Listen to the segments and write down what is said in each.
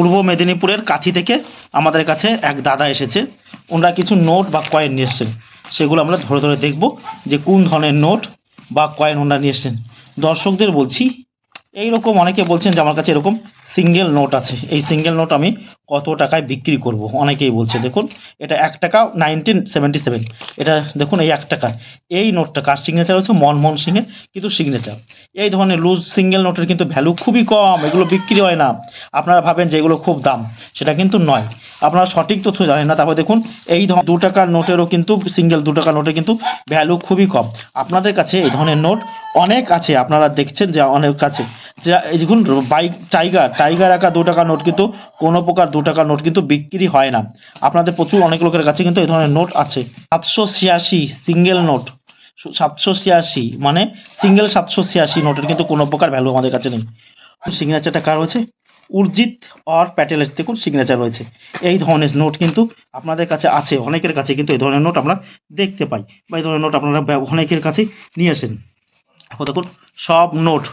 পূর্ব মেদিনীপুরের কাথি থেকে আমাদের কাছে এক দাদা এসেছে। ওনারা কিছু নোট বা কয়েন নিয়ে এসেছেন, সেগুলো আমরা ধরে ধরে দেখব যে কোন ধরনের নোট বা কয়েন ওনারা নিয়ে এসেছেন। দর্শকদের বলছি, এইরকম অনেকে বলছেন যে আমার কাছে এরকম সিঙ্গেল নোট আছে, এই সিঙ্গেল নোট আমি কত টাকায় বিক্রি করব, অনেকেই বলছে। দেখুন, এটা 1 টাকা 1977, এটা দেখুন এই 1 টাকা। এই নোটটা কার সিগনেচার হচ্ছে? মনমোহন সিংয়ের কিন্তু সিগনেচার। এই ধরনের লুজ সিঙ্গেল নোটের কিন্তু ভ্যালু খুবই কম, এগুলো বিক্রি হয় না। আপনারা ভাবেন যে এগুলো খুব দাম, সেটা কিন্তু নয়। আপনারা সঠিক তথ্য জানেন না। তারপর দেখুন, এই ধরনের 2 টাকার নোটেরও কিন্তু সিঙ্গেল 2 টাকার নোটের কিন্তু ভ্যালু খুবই কম। আপনাদের কাছে এই ধরনের নোট অনেক আছে, আপনারা দেখছেন যে অনেক আছে। যা এই দেখুন, বাইক টাইগার আঁকা 2 টাকার নোট কিন্তু কোনো প্রকার 2 টাকার নোট কিন্তু বিক্রি হয় না। আপনাদের প্রচুর অনেক লোকের কাছে কিন্তু এই ধরনের নোট আছে। 786 সিঙ্গেল নোট, 786 মানে সিঙ্গেল 786 নোটের কিন্তু কোনো প্রকার ভ্যালু আমাদের কাছে নেই। সিগনেচারটা কার হয়েছে? উর্জিত আর প্যাটেলের দেখুন সিগনেচার রয়েছে। এই ধরনের নোট কিন্তু আপনাদের কাছে আছে, অনেকের কাছে কিন্তু এই ধরনের নোট আমরা দেখতে পাই, বা এই ধরনের নোট আপনারা অনেকের কাছে নিয়েছেন। এখন দেখুন, সব নোট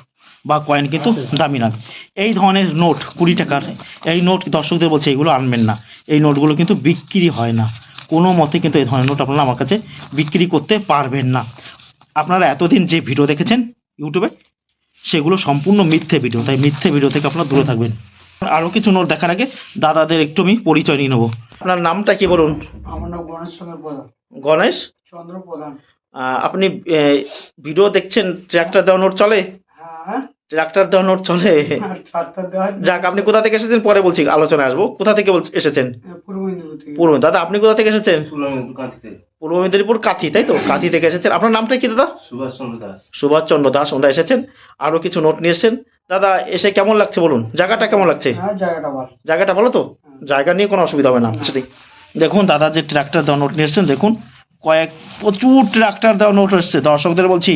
বা কয়েন কিন্তু দামি না। এই ধরনের নোট 20 টাকার, এই নোট দর্শকদের বলছে এগুলো আনবেন না, এই নোটগুলো কিন্তু বিক্রি হয় না কোনো মতে। কিন্তু এই ধরনের নোট আপনারা আমার কাছে বিক্রি করতে পারবেন না। আপনারা এতদিন যে ভিডিও দেখেছেন ইউটিউবে, সেগুলো সম্পূর্ণ মিথ্যে ভিডিও, তাই মিথ্যে ভিডিও থেকে আপনারা দূরে থাকবেন। আরও কিছু নোট দেখার আগে দাদাদের একটু আমি পরিচয় নিয়ে নেবো। আপনার নামটা কি বলুন? আমার নাম গণেশ চন্দ্র প্রধান। গণেশ চন্দ্র প্রধান। আপনি ভিডিও দেখছেন, ট্র্যাক্টর দেওয়া নোট চলে? হ্যাঁ, ট্রাক্টর দেওয়া নোট চলে? ট্রাক্টর দেওয়ার। যাক, আপনি কোথা থেকে এসেছেন পরে বলছি, আলোচনায় আসবো। কোথা থেকে এসেছেন? পূর্ব মেদিনীপুর থেকে। পূর্ব। দাদা আপনি কোথা থেকে এসেছেন? কাঁথিতে। পূর্ব মেদিনীপুর কাথি, তাই তো? কাথি থেকে এসেছেন। আপনার নামটা কি দাদা? সুভাষচন্দ্র দাস। সুভাষচন্দ্র দাস। ওনারা এসেছেন, আরো কিছু নোট নিয়ে এসেছেন। দাদা এসে কেমন লাগছে বলুন? জায়গাটা কেমন লাগছে? হ্যাঁ, জায়গাটা ভালো। জায়গাটা ভালো তো? জায়গা নিয়ে কোনো অসুবিধা হবে না সেটাই। দেখুন, দাদা যে ট্রাক্টর দেওয়া নোট নিয়ে এসেছেন, দেখুন প্রচুর ট্রাক্টর দেওয়া নোট এসছে। দর্শকদের বলছি,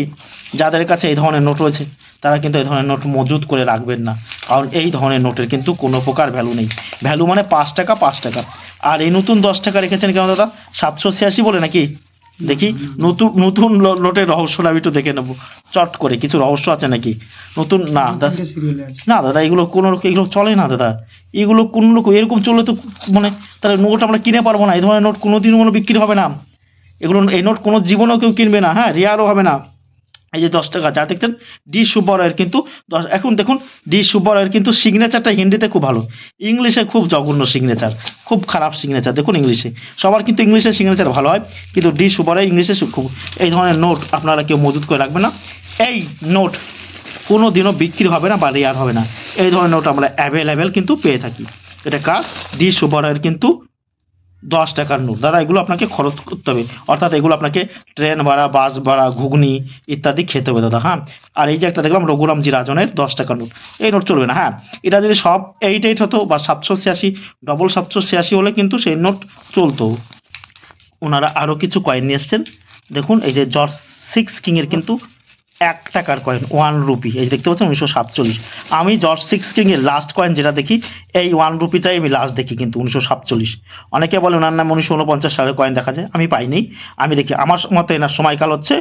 যাদের কাছে এই ধরনের নোট রয়েছে তারা কিন্তু এই ধরনের নোট মজুত করে রাখবেন না, কারণ এই ধরনের নোটের কিন্তু কোনো প্রকার ভ্যালু নেই। ভ্যালু মানে 5 টাকা 5 টাকা। আর এই নতুন 10 টাকা রেখেছেন কেন দাদা? 786 বলে নাকি? দেখি নতুন নতুন নোটের রহস্যটা আমি একটু দেখে নেবো চট করে, কিছু রহস্য আছে নাকি নতুন? না না দাদা, এগুলো এগুলো চলে না দাদা। এগুলো কোন রকম, এরকম চললে তো মানে তাহলে নোট আমরা কিনে পারবো না। এই ধরনের নোট কোনোদিন কোনো বিক্রি হবে না। এগুলো, এই নোট কোনো জীবনেও কেউ কিনবে না, হ্যাঁ, রেয়ারও হবে না। এই যে 10 টাকা যা দেখতেন ডি সুব্বারায়ের কিন্তু এখন দেখুন, ডি সুব্বারায়ের কিন্তু সিগনেচারটা হিন্দিতে খুব ভালো, ইংলিশে খুব জঘন্য সিগনেচার, খুব খারাপ সিগনেচার। দেখুন ইংলিশে, সবার কিন্তু ইংলিশে সিগনেচার ভালো হয়, কিন্তু ডি সুব্বারায় ইংলিশে খুব। এই ধরনের নোট আপনারা কেউ মজুত করে রাখবেন না। এই নোট কোনো দিনও বিক্রি হবে না বা রেয়ার হবে না। এই ধরনের নোট আমরা অ্যাভেলেবেল কিন্তু পেয়ে থাকি। এটা কার? ডি সুব্বারায়ের কিন্তু 10 টাকার নোট। দাদা এগুলো আপনাকে খরচ করতে হবে, অর্থাৎ এগুলো আপনাকে ট্রেন ভাড়া, বাস ভাড়া, ঘুগনি ইত্যাদি খেতে হবে দাদা, হ্যাঁ। আর এই যে একটা দেখলাম রঘুরামজি রাজনের 10 টাকার নোট, এই নোট চলবে না, হ্যাঁ। এটা যদি সব 88 হতো বা 786 ডবল 786 হলে কিন্তু সেই নোট চলতো। ওনারা আরও কিছু কয়েন নিয়ে এসছেন। দেখুন, এই যে জর্জ 6 কিংয়ের কিন্তু 1 টাকার কয়েন, 1 রুপি, এই দেখতে পাচ্ছেন 1947। আমি জর্জ 6 কিংয়ের লাস্ট কয়েন যেটা দেখি, এই 1 রুপিটাই আমি লাস্ট দেখি কিন্তু 1947। অনেকে বলে ওনার নাম 1949 সালের কয়েন দেখা যায়, আমি পাইনি। আমি দেখি, আমার মতে এনার সময়কাল হচ্ছে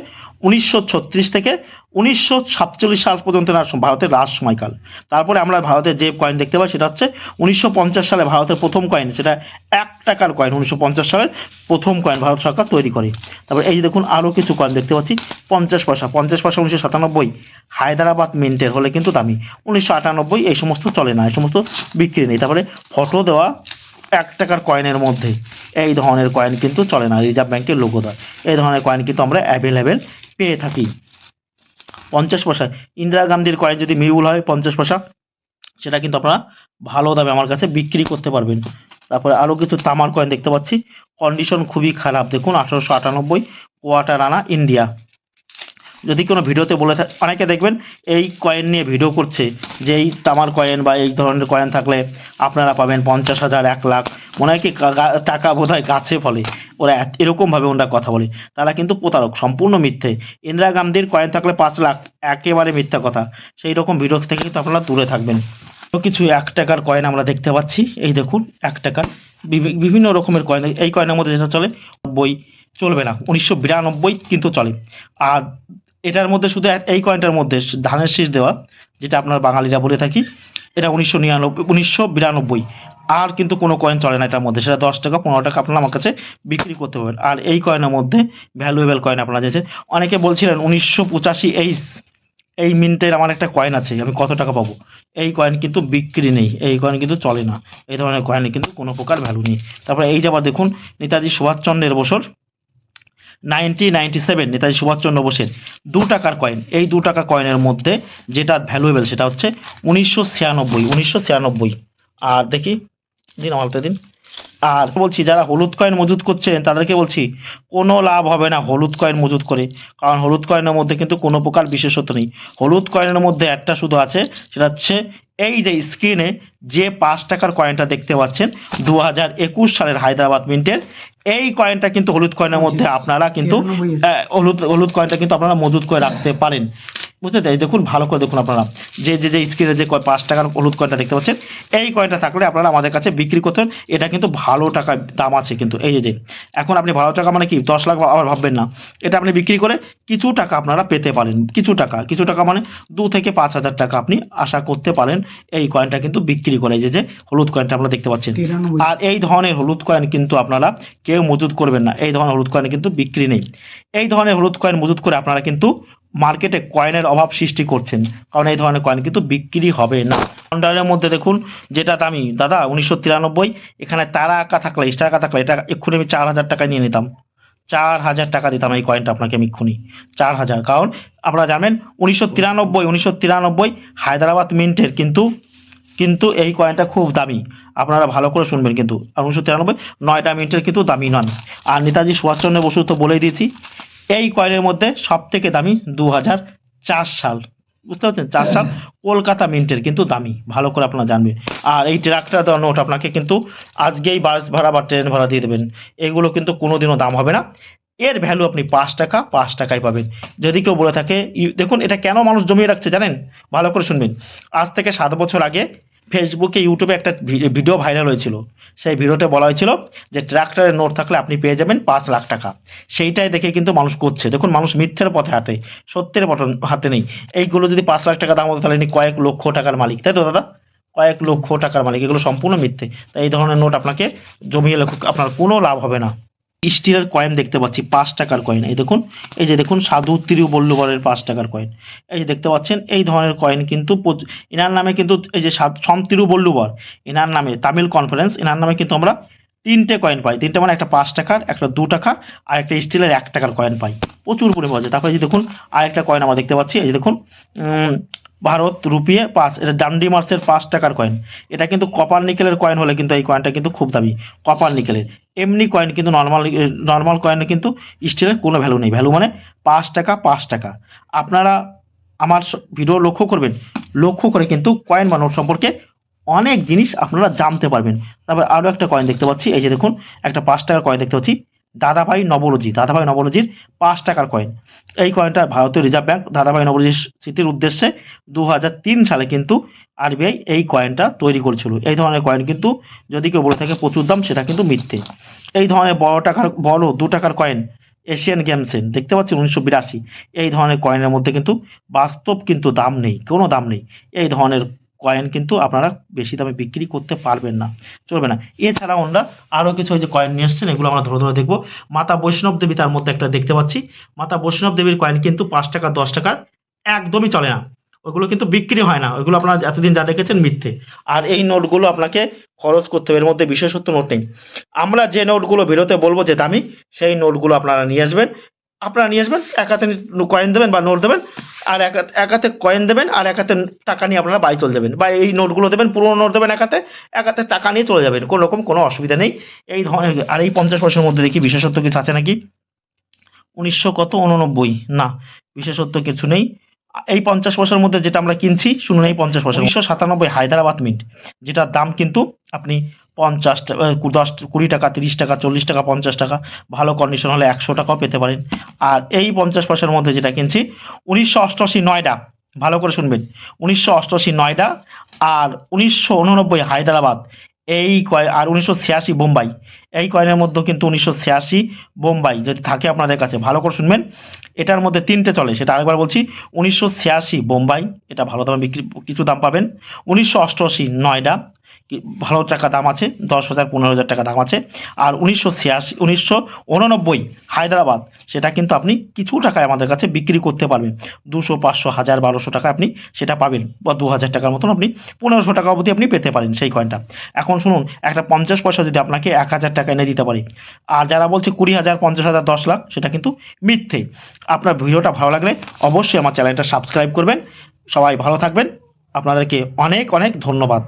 1936 থেকে 1947 সাল পর্যন্ত এনার ভারতের লাস্ট সময়কাল। তারপরে আমরা ভারতের যে কয়েন দেখতে পাই সেটা হচ্ছে 1950 সালে ভারতের প্রথম কয়েন, সেটা 1 টাকার কয়েন। 1950 সালের প্রথম কয়েন ভারত সরকার তৈরি করে। তারপরে এই যে দেখুন আরও কিছু কয়েন দেখতে পাচ্ছি। 50 পয়সা 1997, হায়দ্রাবাদ মিন্টের হলে কিন্তু দামি। 1998 এই সমস্ত চলে না, এই সমস্ত বিক্রি নেই। তারপরে ফটো দেওয়া 1 টাকার কয়েনের মধ্যে এই ধরনের কয়েন কিন্তু চলে না, রিজার্ভ ব্যাংকের লোগো দেয়। এই ধরনের কয়েন কিন্তু আমরা অ্যাভেলেবেল পেয়ে থাকি। 50 পয়সা ইন্দিরা গান্ধীর কয়েন যদি মিউল হয় 50 পয়সা, সেটা কিন্তু আপনারা ভালো দামে আমার কাছে বিক্রি করতে পারবেন। তারপরে আরও কিছু তামার কয়েন দেখতে পাচ্ছি, কন্ডিশন খুবই খারাপ। দেখুন 1898 কোয়াটার আনা ইন্ডিয়া। যদি কোনো ভিডিওতে বলে অনেকে দেখবেন এই কয়েন নিয়ে ভিডিও করছে যে এই তামার কয়েন বা এই ধরনের কয়েন থাকলে আপনারা পাবেন 50,000, 1 লাখ, মনে হয় কি টাকা বোধহয় গাছে ফলে। ওরা এরকমভাবে ওনারা কথা বলে, তারা কিন্তু প্রতারক, সম্পূর্ণ মিথ্যে। ইন্দিরা গান্ধীর কয়েন থাকলে 5 লাখ, একেবারে মিথ্যা কথা। সেই রকম ভিডিও থেকে কিন্তু আপনারা দূরে থাকবেন। কিছু 1 টাকার কয়েন আমরা দেখতে পাচ্ছি, এই দেখুন 1 টাকার বিভিন্ন রকমের কয়েন। এই কয়েনের মধ্যে যেটা চলে, বই চলবে না, 1992 কিন্তু চলে। আর এটার মধ্যে শুধু এই কয়েনটার মধ্যে ধানের শীষ দেওয়া, যেটা আপনার বাঙালিরা বলে থাকি, এটা 1992। আর কিন্তু কোনো কয়েন চলে না এটার মধ্যে, সেটা 10 টাকা 15 টাকা আপনারা আমার কাছে বিক্রি করতে পারবেন। আর এই কয়েনের মধ্যে ভ্যালুয়েবল কয়েন আপনারা দিয়েছেন। অনেকে বলছিলেন 1985 এই মিন্টের আমার একটা কয়েন আছে, আমি কত টাকা পাবো? এই কয়েন কিন্তু বিক্রি নেই, এই কয়েন কিন্তু চলে না, এই ধরনের কয়েনে কিন্তু কোনো প্রকার ভ্যালু নেই। তারপরে এই যে আবার দেখুন নেতাজি সুভাষচন্দ্রের বছর 1997, নেতাজি সুভাষচন্দ্র বোসের 2 টাকার কয়েন। এই 2 টাকা কয়েনের মধ্যে যেটা ভ্যালুয়েবল সেটা হচ্ছে 1996। আর দেখি দিন আমালতে দিন। আর বলছি যারা হলুদ কয়েন মজুত করছেন তাদেরকে বলছি কোনো লাভ হবে না হলুদ কয়েন মজুত করে, কারণ হলুদ কয়েনের মধ্যে কিন্তু কোনো প্রকার বিশেষত্ব নেই। হলুদ কয়েনের মধ্যে একটা শুধু আছে, সেটা হচ্ছে এই যে স্ক্রিনে যে 5 টাকার কয়েনটা দেখতে পাচ্ছেন 2021 সালের হায়দ্রাবাদ মিন্টের, এই কয়েনটা কিন্তু হলুদ কয়েনের মধ্যে আপনারা কিন্তু হলুদ কয়েনটা কিন্তু আপনারা মজুত করে রাখতে পারেন, বুঝতে তাই দেখুন ভালো করে দেখুন আপনারা যে যে যে স্ক্রিনে যে 5 টাকার হলুদ কয়েনটা দেখতে পাচ্ছেন, এই কয়েনটা থাকলে আপনারা আমাদের কাছে বিক্রি করতেন। এটা কিন্তু ভালো টাকা দাম আছে কিন্তু। এই যে এখন আপনি ভালো টাকা মানে কি 10 লাখ আবার ভাববেন না, এটা আপনি বিক্রি করে কিছু টাকা আপনারা পেতে পারেন, কিছু টাকা মানে 2 থেকে 5 হাজার টাকা আপনি আশা করতে পারেন এই কয়েনটা কিন্তু বিক্রি করে। এই যে হলুদ কয়েনটা আপনারা দেখতে পাচ্ছেন। আর এই ধরনের হলুদ কয়েন কিন্তু আপনারা কেউ মজুত করবেন না, এই ধরনের হলুদ কয়েন কিন্তু বিক্রি নেই। এই ধরনের হলুদ কয়েন মজুত করে আপনারা কিন্তু মার্কেটে কয়েনের অভাব সৃষ্টি করছেন, কারণ এই ধরনের কয়েন কিন্তু বিক্রি হবে না। পাউন্ডারের মধ্যে দেখুন যেটা দামি দাদা 1993, এখানে তারা আঁকা থাকলে স্টার আঁকা থাকলে এটা এক্ষুনি আমি 4000 টাকায় নিয়ে নিতাম, 4000 টাকা দিতাম এই কয়েনটা আপনাকে আমি এক্ষুনি 4000। কারণ আপনারা জানেন 1993 হায়দ্রাবাদ মিন্টের কিন্তু এই কয়েনটা খুব দামি, আপনারা ভালো করে শুনবেন কিন্তু। আর 1993 9টা মিনিটের কিন্তু দামি নন। আর নেতাজি সুভাষচন্দ্র বসু তো বলেই দিয়েছি, এই কয়েনের মধ্যে সব থেকে দামি 2004 সাল, বুঝতে পারছেন 4 সাল কলকাতা মিন্টের কিন্তু দামি, ভালো করে আপনারা জানবেন। আর এই ট্রাক্টর দেওয়া নোট আপনাকে কিন্তু আজকেই বাস ভাড়া বা ট্রেন ভাড়া দিয়ে দেবেন, এগুলো কিন্তু কোনোদিনও দাম হবে না। এর ভ্যালু আপনি 5 টাকা 5 টাকায় পাবেন। যদি কেউ বলে থাকে দেখুন এটা কেন মানুষ জমিয়ে রাখছে জানেন, ভালো করে শুনবেন। আজ থেকে 7 বছর আগে ফেসবুকে ইউটিউবে একটা ভিডিও ভাইরাল হয়েছিল, সেই ভিডিওতে বলা হয়েছিল যে ট্রাক্টরের নোট থাকলে আপনি পেয়ে যাবেন 5 লাখ টাকা। সেইটাই দেখে কিন্তু মানুষ করছে। দেখুন মানুষ মিথ্যের পথে হাঁটে, সত্যের হাতে নেই। এইগুলো যদি 5 লাখ টাকা দাম হতো তাহলে ইনি কয়েক লক্ষ টাকার মালিক, তাই তো দাদা? কয়েক লক্ষ টাকার মালিক। এগুলো সম্পূর্ণ মিথ্যে। তাই এই ধরনের নোট আপনাকে জমিয়ে আপনার কোনো লাভ হবে না। স্টিলের কয়েন দেখতে পাচ্ছি 5 টাকার কয়েন, এই দেখুন, এই যে দেখুন সাধু তিরুবল্লুবরের 5 টাকার কয়েন, এই যে দেখতে পাচ্ছেন এই ধরনের কয়েন কিন্তু এনার নামে কিন্তু এই যে সম তিরুবল্লুবর এনার নামে তামিল কনফারেন্স, এনার নামে কিন্তু আমরা 3টে কয়েন পাই। 3টে মানে একটা 5 টাকার, একটা 2 টাকা আর একটা স্টিলের 1 টাকার কয়েন পাই, প্রচুর পরিমাণে পাওয়া যায়। তারপরে যে দেখুন আরেকটা কয়েন আমরা দেখতে পাচ্ছি, এই যে দেখুন ভারত রুপিয়ে 5, এটা ডান্ডি মার্চের 5 টাকার কয়েন। এটা কিন্তু কপার নিকেলের কয়েন হলে কিন্তু এই কয়েনটা কিন্তু খুব দামি, কপার নিকেলের। এমনি কয়েন কিন্তু নর্মাল কয়েনে কিন্তু স্টিলের কোনো ভ্যালু নেই, ভ্যালু মানে 5 টাকা 5 টাকা। আপনারা আমার ভিডিও লক্ষ্য করবেন, লক্ষ্য করে কিন্তু কয়েন বা নোট সম্পর্কে অনেক জিনিস আপনারা জানতে পারবেন। তারপর আরও একটা কয়েন দেখতে পাচ্ছি, এই যে দেখুন একটা 5 টাকার কয়েন দেখতে পাচ্ছি, দাদাভাই নবরোজির 5 টাকার কয়েন। এই কয়েনটা ভারতীয় রিজার্ভ ব্যাংক দাদাভাই নবরোজির স্মৃতির উদ্দেশ্যে 2003 সালে কিন্তু আরবিআই এই কয়েনটা তৈরি করেছিল। এই ধরনের কয়েন কিন্তু যদি কেউ বলে থাকে প্রচুর দাম, সেটা কিন্তু মিথ্যে। এই ধরনের বড় 2 টাকার কয়েন এশিয়ান গেমসের দেখতে পাচ্ছেন 1982, এই ধরনের কয়েনের মধ্যে কিন্তু বাস্তব কিন্তু দাম নেই, কোনো দাম নেই। এই ধরনের কয়েন কিন্তু আপনারা বেশি দামে বিক্রি করতে পারবেন না, চলবে না। এছাড়াও আমরা আরও কিছু যে কয়েন নিয়ে এসছেন এগুলো আমরা ধরে ধরে দেখবো। মাতা বৈষ্ণব দেবী তার মধ্যে একটা দেখতে পাচ্ছি, মাতা বৈষ্ণব দেবীর কয়েন কিন্তু 5 টাকা 10 টাকার একদমই চলে না, ওইগুলো কিন্তু বিক্রি হয় না, ওইগুলো আপনারা এতদিন যা দেখেছেন মিথ্যে। আর এই নোটগুলো আপনাকে খরচ করতে হবে, এর মধ্যে বিশেষত্ব নোট নেই। আমরা যে নোটগুলো বেরোতে বলবো যে দামি, সেই নোটগুলো আপনারা নিয়ে আসবেন। এক হাতে কয়েন দেবেন বা নোট দেবেন, আর এক হাতে কয়েন দেবেন আর এক হাতে টাকা নিয়ে আপনারা বাড়ি চলে যাবেন, বা এই নোটগুলো দেবেন, পুরোনো নোট দেবেন এক হাতে টাকা নিয়ে চলে যাবেন, কোনো রকম কোনো অসুবিধা নেই। এই ধরনের। আর এই 50 পয়সার মধ্যে দেখি বিশেষত্ব কিছু আছে নাকি, 1989 না, বিশেষত্ব কিছু নেই। এই 50 পয়সার মধ্যে যেটা আমরা কিনছি শুনুন, এই 50 পয়সা 1997 হায়দ্রাবাদ মিন্ট, যেটার দাম কিন্তু আপনি 50 টাকা 20 টাকা 30 টাকা 40 টাকা 50 টাকা, ভালো কন্ডিশন হলে 100 টাকাও পেতে পারেন। আর এই 50 পয়সার মধ্যে যেটা কিনছি 1988 নয়ডা, ভালো করে শুনবেন, 1988 নয়ডা আর 1989 হায়দ্রাবাদ, এই কয়েন আর 1986 বোম্বাই, এই কয়েনের মধ্যেও কিন্তু 1986 বোম্বাই যদি থাকে আপনাদের কাছে, ভালো করে শুনবেন, এটার মধ্যে তিনটে চলে, সেটা আরেকবার বলছি। 1986 বোম্বাই, এটা ভালো দামে বিক্রি, কিছু দাম পাবেন। 1988 নয়ডা, ভালো টাকা দাম আছে, 10,000 15,000 টাকা দাম আছে। আর 1989 হায়দ্রাবাদ, সেটা কিন্তু আপনি কিছু টাকায় আমাদের কাছে বিক্রি করতে পারবেন। 200 500 1000 1200 টাকা আপনি সেটা পাবেন, বা 2000 টাকার মতন আপনি 1500 টাকা অবধি আপনি পেতে পারেন সেই কয়েনটা। এখন শুনুন, একটা 50 পয়সা যদি আপনাকে 1000 টাকা এনে দিতে পারে, আর যারা বলছে 20,000 50,000 10 লাখ, সেটা কিন্তু মিথ্যে। আপনার ভিডিওটা ভালো লাগলে অবশ্যই আমার চ্যানেলটা সাবস্ক্রাইব করবেন। সবাই ভালো থাকবেন, আপনাদেরকে অনেক অনেক ধন্যবাদ।